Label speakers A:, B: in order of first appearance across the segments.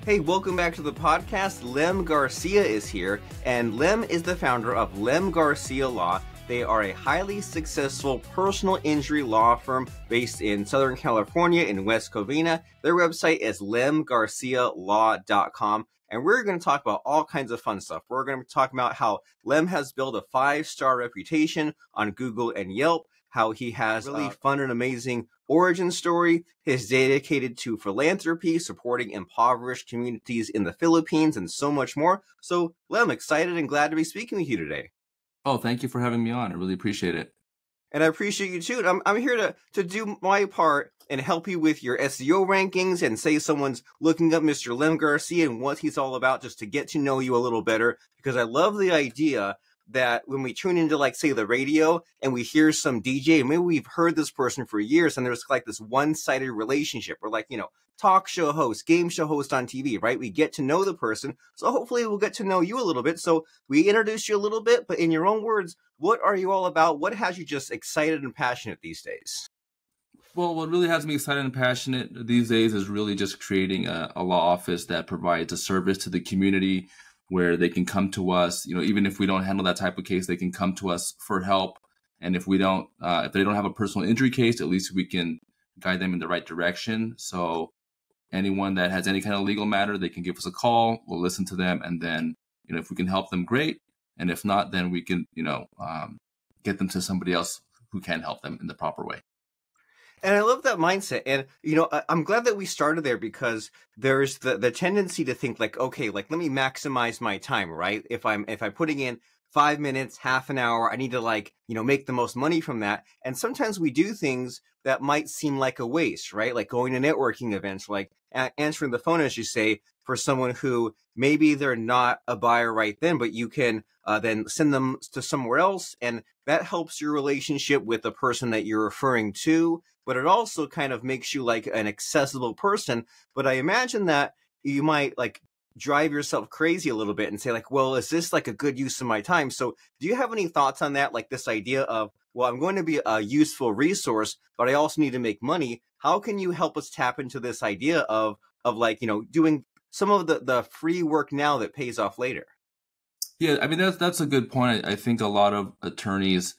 A: Hey, welcome back to the podcast. Lem Garcia is here, and Lem is the founder of Lem Garcia Law. They are a highly successful personal injury law firm based in Southern California in West Covina. Their website is lemgarcialaw.com, and we're going to talk about all kinds of fun stuff. We're going to talk about how Lem has built a 5-star reputation on Google and Yelp, how he has really fun and amazing origin story. He's dedicated to philanthropy, supporting impoverished communities in the Philippines, and so much more. So, Lem, excited and glad to be speaking with you today.
B: Oh, thank you for having me on. I really appreciate it.
A: And I appreciate you too. I'm here to do my part and help you with your SEO rankings and say someone's looking up Mr. Lem Garcia and what he's all about, just to get to know you a little better. Because I love the idea that when we tune into, like, say, the radio and we hear some DJ, and maybe we've heard this person for years, and there's like this one-sided relationship. We're like, talk show host, game show host on TV, right? We get to know the person. So hopefully we'll get to know you a little bit. So we introduced you a little bit, but in your own words, what are you all about? What has you just excited and passionate these days?
B: Well, what really has me excited and passionate these days is really just creating a law office that provides a service to the community where they can come to us. Even if we don't handle that type of case, they can come to us for help. And if we don't, if they don't have a personal injury case, at least we can guide them in the right direction. So anyone that has any kind of legal matter, they can give us a call. We'll listen to them. And then, if we can help them, great. And if not, then we can, get them to somebody else who can help them in the proper way.
A: And I love that mindset. And, I'm glad that we started there, because there's the tendency to think like, okay, like, let me maximize my time, right? If I'm putting in 5 minutes, half an hour, I need to make the most money from that. And sometimes we do things that might seem like a waste, right? Like going to networking events, like answering the phone, as you say, for someone who maybe they're not a buyer right then, but you can then send them to somewhere else. And that helps your relationship with the person that you're referring to. But it also kind of makes you like an accessible person. But I imagine that you might drive yourself crazy a little bit and say like, well, is this like a good use of my time? So do you have any thoughts on that? Like this idea of, well, I'm going to be a useful resource, but I also need to make money. How can you help us tap into this idea of doing some of the free work now that pays off later?
B: Yeah, I mean, that's a good point. I think a lot of attorneys,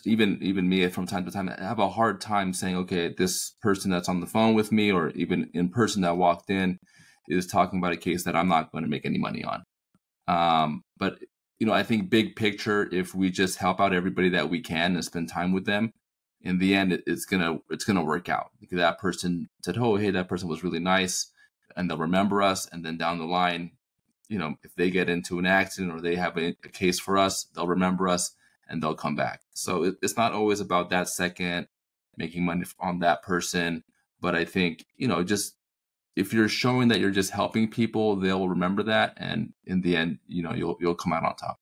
B: even me from time to time, have a hard time saying, okay, this person that's on the phone with me or even in person that walked in is talking about a case that I'm not going to make any money on. But I think big picture, if we just help out everybody that we can and spend time with them, in the end, it's gonna work out, because that person said, oh, hey, that person was really nice, and they'll remember us. And then down the line, if they get into an accident or they have a case for us, they'll remember us and they'll come back. So it's not always about that second making money on that person. But I think, just if you're showing that you're just helping people, they'll remember that. And in the end, you'll come out on top.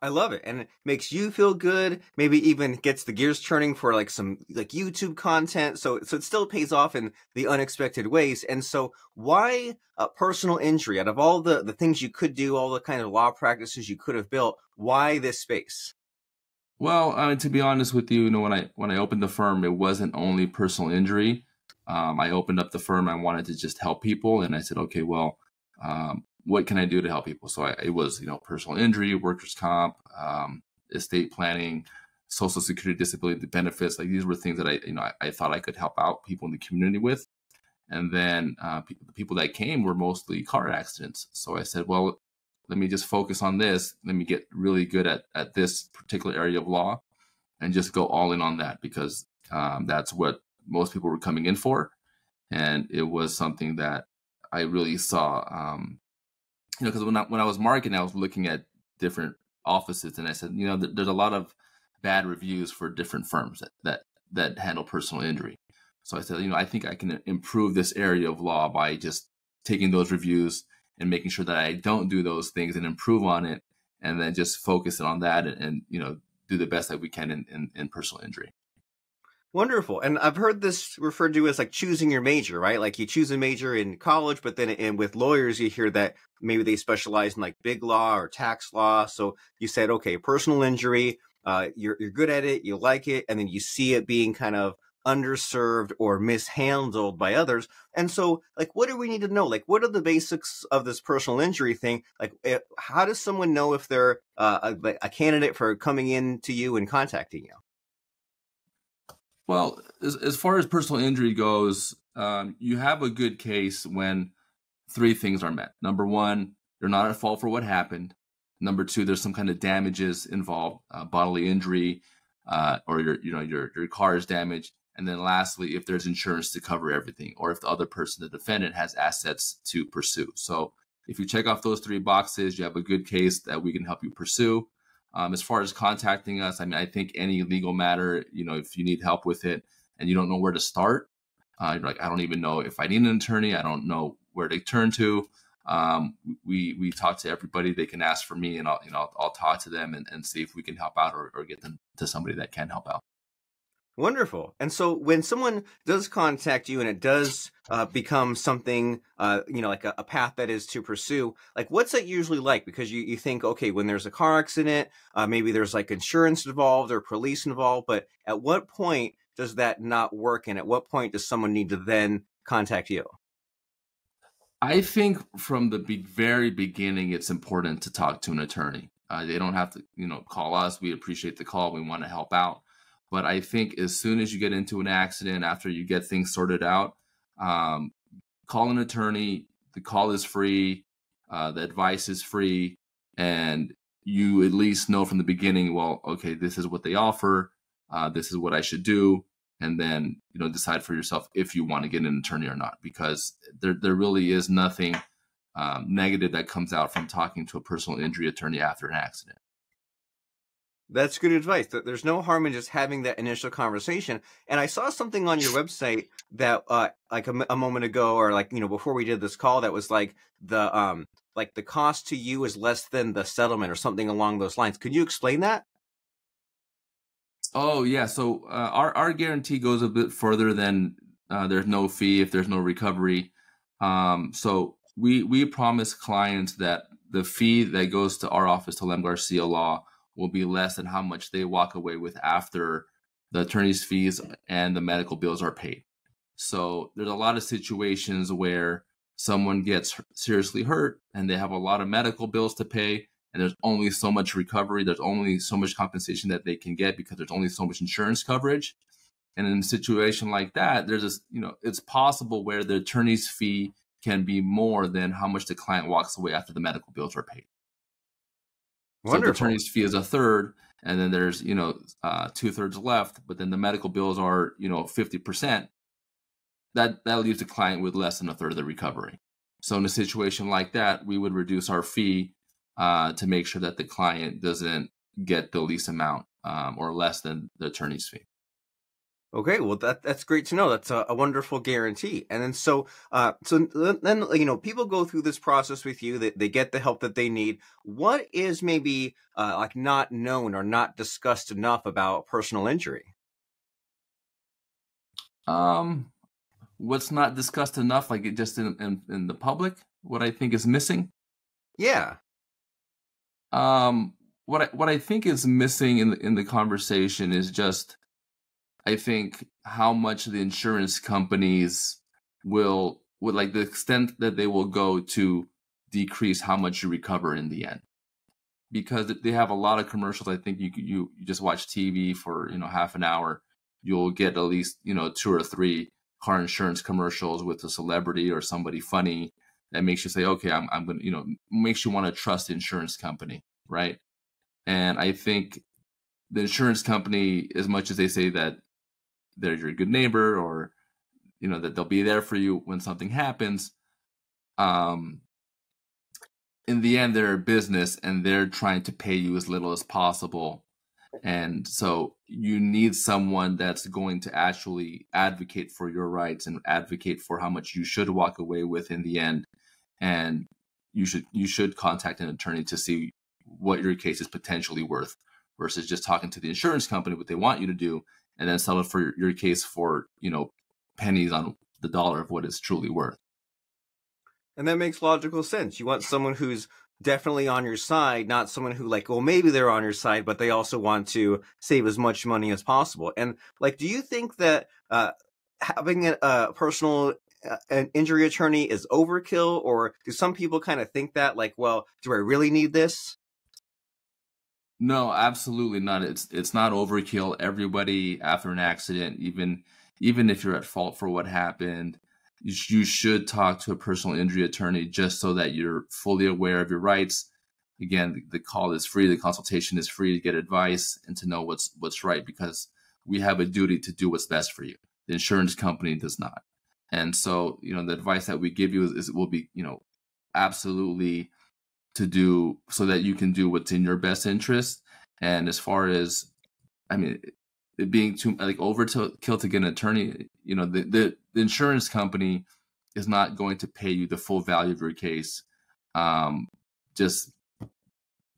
A: I love it. And it makes you feel good, maybe even gets the gears turning for some YouTube content. So it still pays off in the unexpected ways. And so why personal injury? Out of all the things you could do, all the kind of law practices you could have built, why this space?
B: Well, to be honest with you, when I opened the firm, it wasn't only personal injury. I opened up the firm. I wanted to just help people. And I said, okay, well, what can I do to help people? So it was, personal injury, workers' comp, estate planning, social security, disability benefits. Like, these were things that I thought I could help out people in the community with. And then the people that came were mostly car accidents. So I said, well, let me just focus on this. Let me get really good at this particular area of law and just go all in on that, because that's what most people were coming in for. And it was something that I really saw, because when I was marketing, I was looking at different offices, and I said, there's a lot of bad reviews for different firms that handle personal injury. So I said, I think I can improve this area of law by just taking those reviews and making sure that I don't do those things and improve on it, and then just focus on that and do the best that we can in personal injury.
A: Wonderful. And I've heard this referred to as choosing your major, right? Like, you choose a major in college, but then with lawyers, you hear that maybe they specialize in big law or tax law. So you said, okay, personal injury, you're good at it, you like it, and then you see it being kind of underserved or mishandled by others. And so, like, what do we need to know? Like, what are the basics of this personal injury thing? Like, how does someone know if they're a candidate for coming in to you and contacting you?
B: Well, as far as personal injury goes, you have a good case when three things are met. Number one, you're not at fault for what happened. Number two, there's some kind of damages involved, bodily injury, or your car is damaged. And then lastly, if there's insurance to cover everything, or if the other person, the defendant, has assets to pursue. So if you check off those three boxes, you have a good case that we can help you pursue. As far as contacting us, I mean, I think any legal matter, if you need help with it and you don't know where to start, you're like, I don't even know if I need an attorney. I don't know where to turn to. We talk to everybody. They can ask for me, and I'll talk to them and see if we can help out or get them to somebody that can help out.
A: Wonderful. And so when someone does contact you and it does become something, like a path that is to pursue, like what's that usually like? Because you think, okay, when there's a car accident, maybe there's like insurance involved or police involved, but at what point does that not work? And at what point does someone need to then contact you?
B: I think from the very beginning, it's important to talk to an attorney. They don't have to, call us. We appreciate the call. We want to help out. But I think as soon as you get into an accident, after you get things sorted out, call an attorney. The call is free. The advice is free. And you at least know from the beginning, well, okay, this is what they offer. This is what I should do. And then, decide for yourself if you want to get an attorney or not, because there really is nothing negative that comes out from talking to a personal injury attorney after an accident.
A: That's good advice. There's no harm in just having that initial conversation. And I saw something on your website that, like a moment ago, or like before we did this call, that was like the cost to you is less than the settlement, or something along those lines. Could you explain that?
B: Oh yeah. So our guarantee goes a bit further than there's no fee if there's no recovery. So we promise clients that the fee that goes to our office, to Lem Garcia Law, will be less than how much they walk away with after the attorney's fees and the medical bills are paid. So there's a lot of situations where someone gets seriously hurt and they have a lot of medical bills to pay, and there's only so much recovery. There's only so much compensation that they can get because there's only so much insurance coverage. And in a situation like that, there's this, it's possible where the attorney's fee can be more than how much the client walks away after the medical bills are paid.
A: Wonderful.
B: So the attorney's fee is a third, and then there's 2/3 left, but then the medical bills are 50%. That leaves the client with less than a third of the recovery. So in a situation like that, we would reduce our fee to make sure that the client doesn't get the least amount or less than the attorney's fee.
A: Okay, well that's great to know. That's a wonderful guarantee. And then so then people go through this process with you. They get the help that they need. What is maybe like not known or not discussed enough about personal injury?
B: What's not discussed enough, like it just in the public, what I think is missing?
A: Yeah.
B: What I think is missing in the conversation is just, I think, how much the insurance companies would like the extent that they will go to decrease how much you recover in the end, because they have a lot of commercials. I think you just watch TV for half an hour, you'll get at least 2 or 3 car insurance commercials with a celebrity or somebody funny that makes you say, okay, I'm gonna makes you want to trust the insurance company, right? And I think the insurance company, as much as they say that they're your good neighbor, or that they'll be there for you when something happens, in the end they're a business and they're trying to pay you as little as possible. And so you need someone that's going to actually advocate for your rights and advocate for how much you should walk away with in the end. And you should contact an attorney to see what your case is potentially worth, versus just talking to the insurance company what they want you to do and then sell it for your case for pennies on the dollar of what it's truly worth.
A: And that makes logical sense. You want someone who's definitely on your side, not someone who like, well, maybe they're on your side, but they also want to save as much money as possible. And like, do you think that having a personal an injury attorney is overkill, or do some people kind of think that like, well, do I really need this?
B: No, absolutely not. It's not overkill. Everybody after an accident, even if you're at fault for what happened, you should talk to a personal injury attorney just so that you're fully aware of your rights. Again, the call is free, the consultation is free to get advice and to know what's right, because we have a duty to do what's best for you. The insurance company does not. And so, the advice that we give you is will be, absolutely to do so that you can do what's in your best interest. And as far as, I mean, it being too like overkill to get an attorney, the insurance company is not going to pay you the full value of your case, just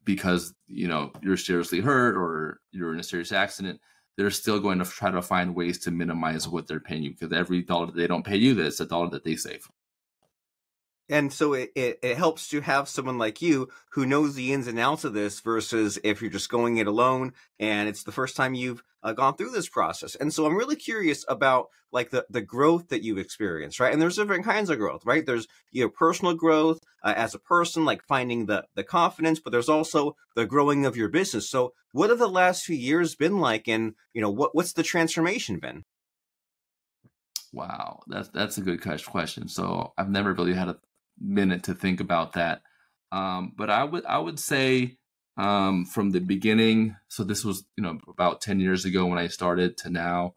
B: because you're seriously hurt or you're in a serious accident. They're still going to try to find ways to minimize what they're paying you, because every dollar that they don't pay you, that's a dollar that they save.
A: And so it helps to have someone like you who knows the ins and outs of this versus if you're just going it alone and it's the first time you've gone through this process. And so I'm really curious about like the growth that you've experienced, right? And there's different kinds of growth, right? There's personal growth as a person, like finding the confidence, but there's also the growing of your business. So what have the last few years been like, and what's the transformation been?
B: Wow, that's a good question. So I've never really had a minute to think about that. But I would say, from the beginning. So this was about 10 years ago when I started to now.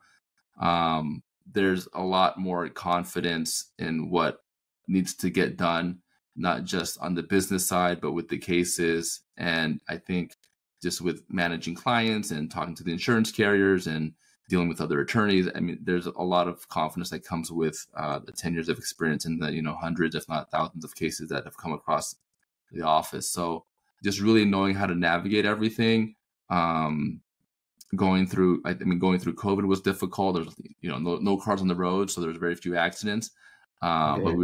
B: There's a lot more confidence in what needs to get done, not just on the business side, but with the cases. And I think just with managing clients and talking to the insurance carriers and dealing with other attorneys, I mean, there's a lot of confidence that comes with the 10 years of experience in the hundreds, if not thousands, of cases that have come across the office. So just really knowing how to navigate everything. Going through COVID was difficult. There's no cars on the road, so there's very few accidents. But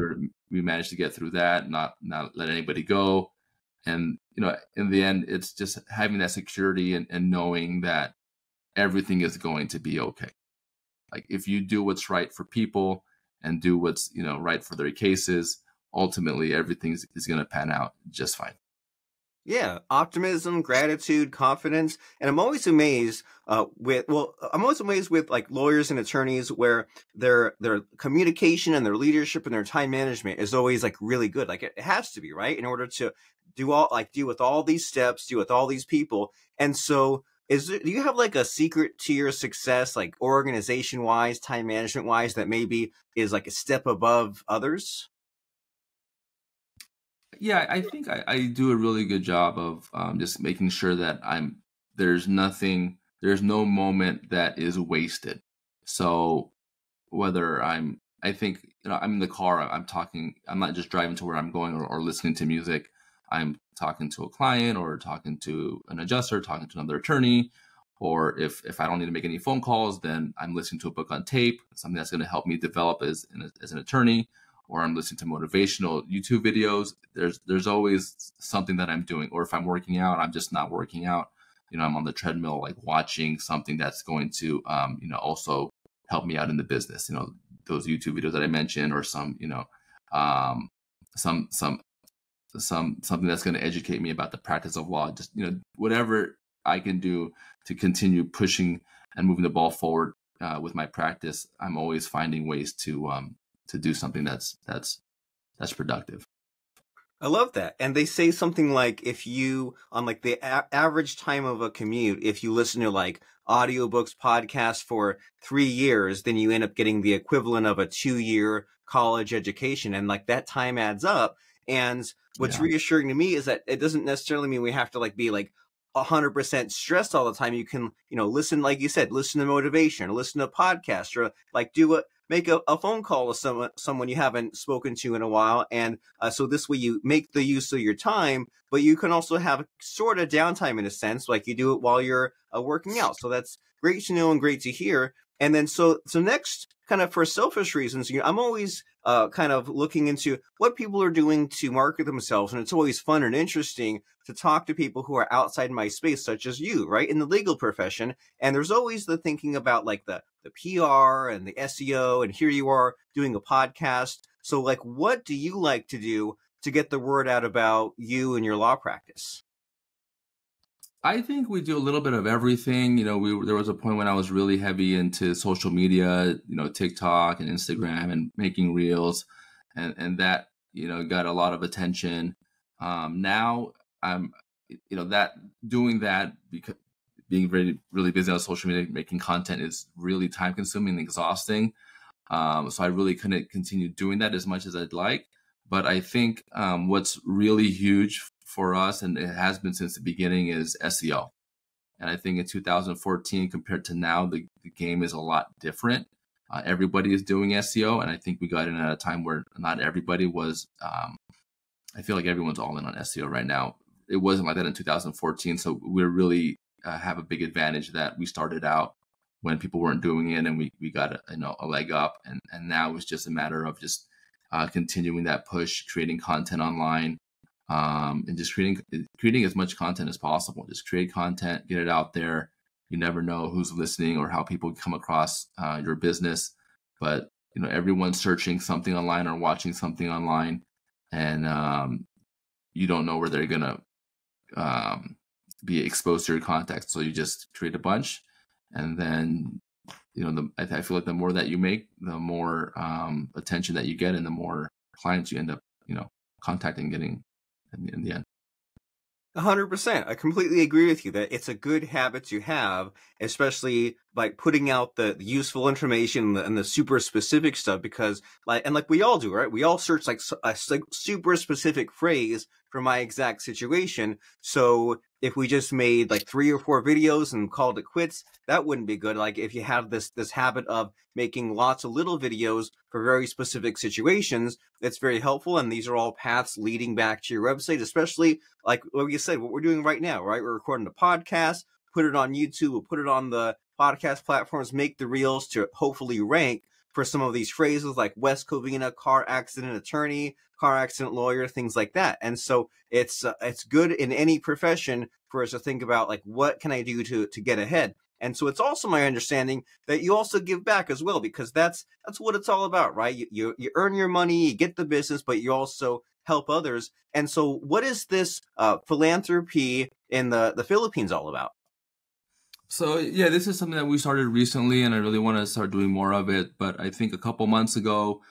B: we managed to get through that, not let anybody go. And in the end, it's just having that security and knowing that everything is going to be okay. Like if you do what's right for people and do what's right for their cases, ultimately everything is going to pan out just fine.
A: Yeah, optimism, gratitude, confidence, and I'm always amazed I'm always amazed with like lawyers and attorneys where their communication and their leadership and their time management is always like really good. Like it has to be, right? In order to deal with all these steps, deal with all these people. And so do you have like a secret to your success, like organization wise, time management wise, that maybe is like a step above others?
B: Yeah, I think I do a really good job of just making sure that there's no moment that is wasted. So whether I think, I'm in the car, I'm talking, I'm not just driving to where I'm going or listening to music. I'm talking to a client or talking to an adjuster, talking to another attorney. Or if I don't need to make any phone calls, then I'm listening to a book on tape, something that's going to help me develop as an attorney, or I'm listening to motivational YouTube videos. There's always something that I'm doing. Or if I'm working out, I'm just not working out. I'm on the treadmill, like watching something that's going to, also help me out in the business. Those YouTube videos that I mentioned, or some, um, something that's going to educate me about the practice of law. Just whatever I can do to continue pushing and moving the ball forward with my practice. I'm always finding ways to do something that's productive.
A: I love that. And they say something like if you, on like the average time of a commute, if you listen to like audiobooks, podcasts for 3 years, then you end up getting the equivalent of a 2-year college education. And like that time adds up. And what's
B: Yeah.
A: reassuring to me is that it doesn't necessarily mean we have to like be like 100% stressed all the time. You can, listen, like you said, listen to motivation, listen to podcasts, or like do make a phone call to someone you haven't spoken to in a while. And so this way you make the use of your time, but you can also have sort of downtime in a sense, like you do it while you're working out. So that's great to know and great to hear. And then so next, kind of for selfish reasons, I'm always kind of looking into what people are doing to market themselves. And it's always fun and interesting to talk to people who are outside my space, such as you, right, in the legal profession. And there's always the thinking about like the PR and the SEO, and here you are doing a podcast. So like, what do you like to do to get the word out about you and your law practice?
B: I think we do a little bit of everything. There was a point when I was really heavy into social media, TikTok and Instagram and making reels, and that, got a lot of attention. Now I'm, that doing that because being really, really busy on social media, making content is really time consuming and exhausting. So I really couldn't continue doing that as much as I'd like. But I think what's really huge for us, and it has been since the beginning, is SEO. And I think in 2014 compared to now, the game is a lot different. Everybody is doing SEO. And I think we got in at a time where not everybody was. I feel like everyone's all in on SEO right now. It wasn't like that in 2014. So we're really have a big advantage that we started out when people weren't doing it, and we got a leg up. And now it's just a matter of just continuing that push, creating content online, and just creating as much content as possible. Just create content, get it out there. You never know who's listening or how people come across your business, but everyone's searching something online or watching something online, and you don't know where they're gonna be exposed to your context. So you just create a bunch, and then I feel like the more that you make, the more attention that you get, and the more clients you end up contacting, getting in the end.
A: 100%. I completely agree with you that it's a good habit to have, especially like putting out the useful information and the super specific stuff, because like we all do, right? We all search like a super specific phrase for my exact situation. So if we just made like 3 or 4 videos and called it quits, that wouldn't be good. Like if you have this habit of making lots of little videos for very specific situations, it's very helpful. And these are all paths leading back to your website, especially like what you said, what we're doing right now, right? We're recording a podcast, put it on YouTube, we'll put it on the podcast platforms, make the reels to hopefully rank for some of these phrases like West Covina, car accident attorney, car accident lawyer, things like that. And so it's good in any profession for us to think about like, what can I do to get ahead? And so it's also my understanding that you also give back as well, because that's what it's all about, right? You earn your money, you get the business, but you also help others. And so what is this philanthropy in the Philippines all about?
B: So yeah, this is something that we started recently, and I really want to start doing more of it. But I think a couple months ago,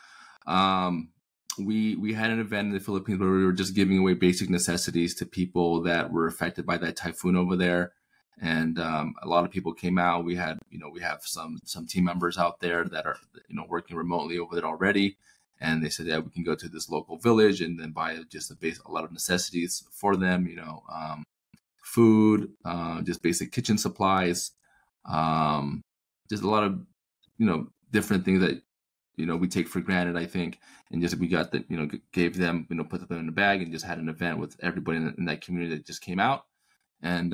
B: we had an event in the Philippines where we were just giving away basic necessities to people that were affected by that typhoon over there, and a lot of people came out. We have some team members out there that are working remotely over there already, and they said, yeah, we can go to this local village and then buy just a lot of necessities for them. Food, just basic kitchen supplies, just a lot of different things that we take for granted, I think. And just we got that, gave them, put them in a bag, and just had an event with everybody in that community that just came out. And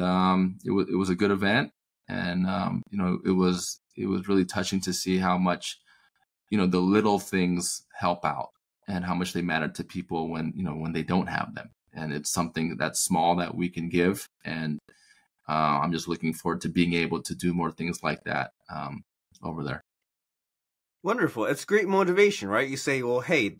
B: it was a good event, and it was really touching to see how much the little things help out, and how much they matter to people when they don't have them. And it's something that's small that we can give. And I'm just looking forward to being able to do more things like that over there.
A: Wonderful. It's great motivation, right? You say, well, hey,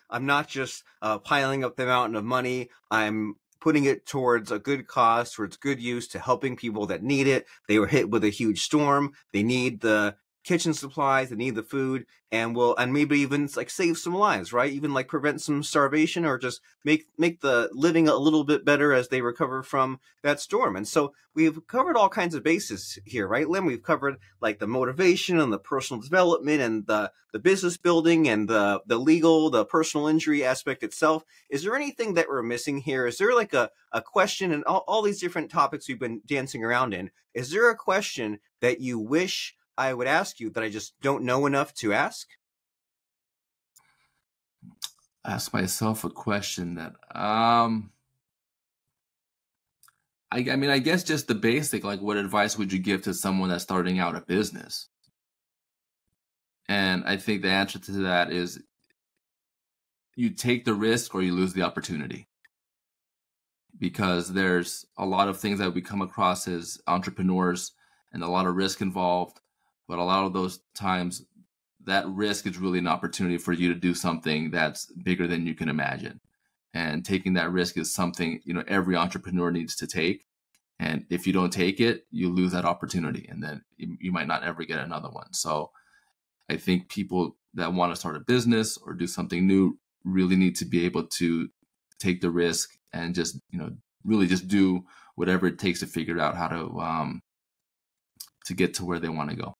A: I'm not just piling up the mountain of money. I'm putting it towards a good cause, towards good use, to helping people that need it. They were hit with a huge storm. They need the kitchen supplies, they need the food, and maybe even like save some lives, right? Even like prevent some starvation, or just make the living a little bit better as they recover from that storm. And so we've covered all kinds of bases here, right, Lem? We've covered like the motivation and the personal development and the business building and the legal, the personal injury aspect itself. Is there anything that we're missing here? Is there like a question, and all these different topics we've been dancing around in? Is there a question that you wish I would ask you that I just don't know enough to ask?
B: ask myself a question that, I mean, I guess just the basic, like, what advice would you give to someone that's starting out a business? And I think the answer to that is you take the risk or you lose the opportunity. Because there's a lot of things that we come across as entrepreneurs and a lot of risk involved. But a lot of those times, that risk is really an opportunity for you to do something that's bigger than you can imagine. And taking that risk is something, every entrepreneur needs to take. And if you don't take it, you lose that opportunity. And then you might not ever get another one. So I think people that want to start a business or do something new really need to be able to take the risk and just, really just do whatever it takes to figure out how to get to where they want to go.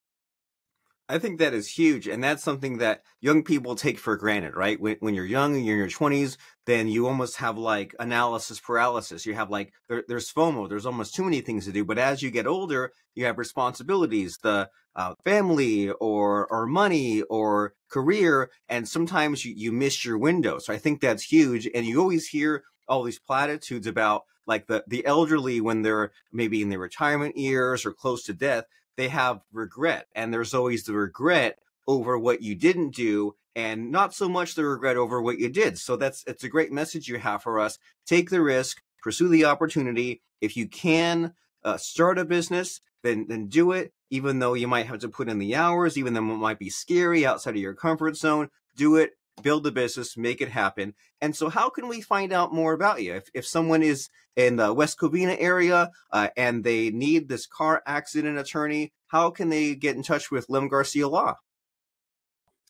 A: I think that is huge. And that's something that young people take for granted, right? When you're young and you're in your 20s, then you almost have like analysis paralysis. You have like, there's FOMO. There's almost too many things to do. But as you get older, you have responsibilities, the family or money or career. And sometimes you miss your window. So I think that's huge. And you always hear all these platitudes about like the elderly when they're maybe in their retirement years or close to death. They have regret, and there's always the regret over what you didn't do and not so much the regret over what you did. So it's a great message you have for us. Take the risk, pursue the opportunity. If you can start a business, then do it, even though you might have to put in the hours, even though it might be scary outside of your comfort zone. Do it, build the business, make it happen. And so how can we find out more about you? If someone is in the West Covina area and they need this car accident attorney, how can they get in touch with Lem Garcia Law?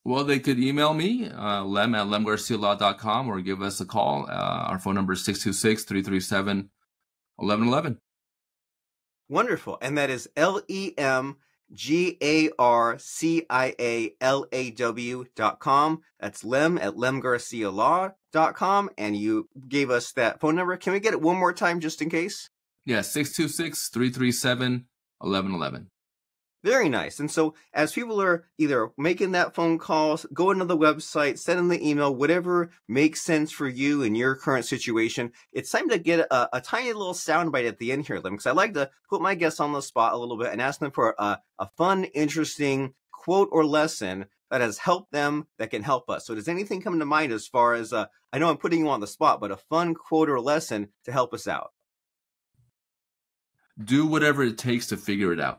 B: Well, they could email me, lem at lemgarcialaw.com, or give us a call. Our phone number is 626-337-1111.
A: Wonderful. And that is LemGarcialaw.com. That's Lem at lemgarcialaw.com. And you gave us that phone number. Can we get it one more time just in case?
B: Yeah, 626-337-1111.
A: Very nice. And so as people are either making that phone call, going to the website, sending the email, whatever makes sense for you in your current situation, it's time to get a tiny little soundbite at the end here, Lem, because I like to put my guests on the spot a little bit and ask them for a fun, interesting quote or lesson that has helped them that can help us. So does anything come to mind as far as, I know I'm putting you on the spot, but a fun quote or lesson to help us out?
B: Do whatever it takes to figure it out.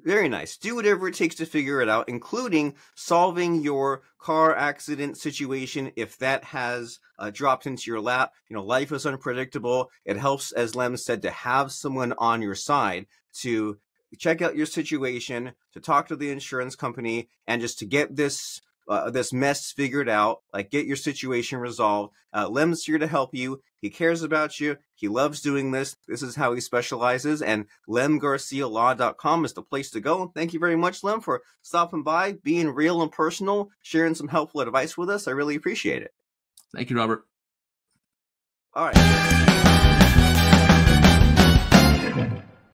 A: Very nice. Do whatever it takes to figure it out, including solving your car accident situation if that has dropped into your lap. Life is unpredictable. It helps, as Lem said, to have someone on your side to check out your situation, to talk to the insurance company, and just to get this mess figured out, like get your situation resolved. Lem's here to help you. He cares about you. He loves doing this. This is how he specializes. And LemGarciaLaw.com is the place to go. Thank you very much, Lem, for stopping by, being real and personal, sharing some helpful advice with us. I really appreciate it.
B: Thank you, Robert.
A: All right.